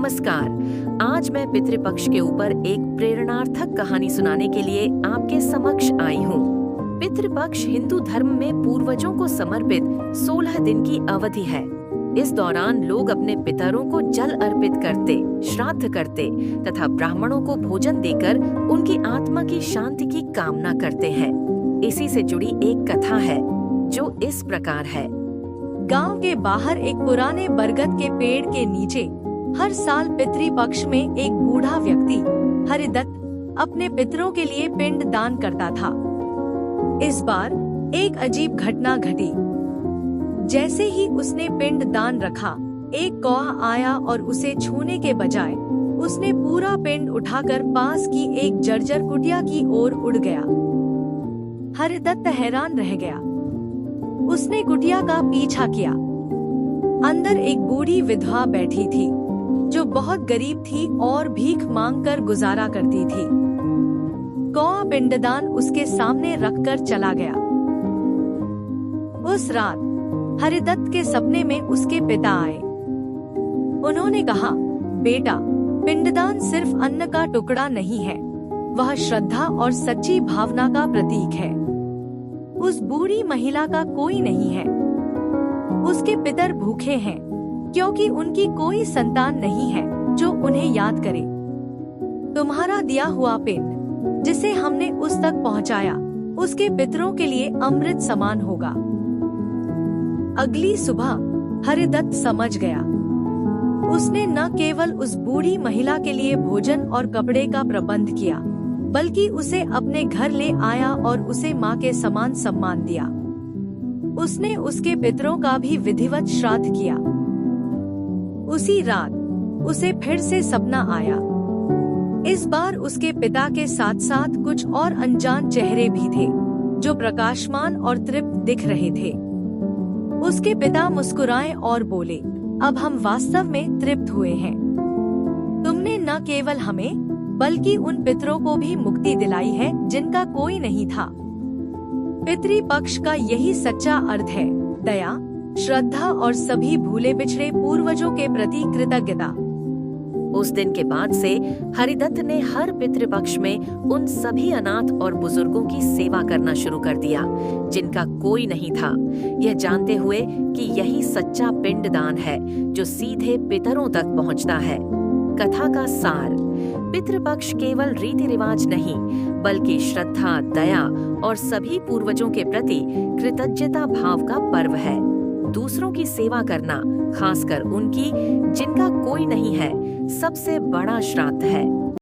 नमस्कार। आज मैं पितृपक्ष के ऊपर एक प्रेरणार्थक कहानी सुनाने के लिए आपके समक्ष आई हूँ। पितृपक्ष हिंदू धर्म में पूर्वजों को समर्पित 16 दिन की अवधि है। इस दौरान लोग अपने पितरों को जल अर्पित करते, श्राद्ध करते तथा ब्राह्मणों को भोजन देकर उनकी आत्मा की शांति की कामना करते हैं। इसी से जुड़ी एक कथा है जो इस प्रकार है। गांव के बाहर एक पुराने बरगद के पेड़ के नीचे हर साल पितृपक्ष में एक बूढ़ा व्यक्ति हरिदत्त अपने पितरों के लिए पिंड दान करता था। इस बार एक अजीब घटना घटी। जैसे ही उसने पिंड दान रखा, एक कौआ आया और उसे छूने के बजाय उसने पूरा पिंड उठाकर पास की एक जर्जर कुटिया की ओर उड़ गया। हरिदत्त हैरान रह गया। उसने कुटिया का पीछा किया। अंदर एक बूढ़ी विधवा बैठी थी जो बहुत गरीब थी और भीख मांगकर गुजारा करती थी। कौआ पिंडदान उसके सामने रखकर चला गया। उस रात हरिदत्त के सपने में उसके पिता आए। उन्होंने कहा, बेटा, पिंडदान सिर्फ अन्न का टुकड़ा नहीं है, वह श्रद्धा और सच्ची भावना का प्रतीक है। उस बूढ़ी महिला का कोई नहीं है। उसके पितर भूखे हैं क्योंकि उनकी कोई संतान नहीं है जो उन्हें याद करे। तुम्हारा दिया हुआ पिंड जिसे हमने उस तक पहुंचाया, उसके पितरों के लिए अमृत समान होगा। अगली सुबह हरिदत्त समझ गया। उसने न केवल उस बूढ़ी महिला के लिए भोजन और कपड़े का प्रबंध किया, बल्कि उसे अपने घर ले आया और उसे माँ के समान सम्मान दिया। उसने उसके पितरों का भी विधिवत श्राद्ध किया। उसी रात उसे फिर से सपना आया। इस बार उसके पिता के साथ साथ कुछ और अनजान चेहरे भी थे जो प्रकाशमान और तृप्त दिख रहे थे। उसके पिता मुस्कुराए और बोले, अब हम वास्तव में तृप्त हुए हैं। तुमने न केवल हमें बल्कि उन पितरों को भी मुक्ति दिलाई है जिनका कोई नहीं था। पितृपक्ष का यही सच्चा अर्थ है, दया, श्रद्धा और सभी भूले बिछड़े पूर्वजों के प्रति कृतज्ञता। उस दिन के बाद से हरिदत्त ने हर पितृपक्ष में उन सभी अनाथ और बुजुर्गों की सेवा करना शुरू कर दिया जिनका कोई नहीं था, यह जानते हुए कि यही सच्चा पिंडदान है जो सीधे पितरों तक पहुंचता है। कथा का सार, पितृपक्ष केवल रीति रिवाज नहीं बल्कि श्रद्धा, दया और सभी पूर्वजों के प्रति कृतज्ञता भाव का पर्व है। दूसरों की सेवा करना, खासकर उनकी जिनका कोई नहीं है, सबसे बड़ा श्राद्ध है।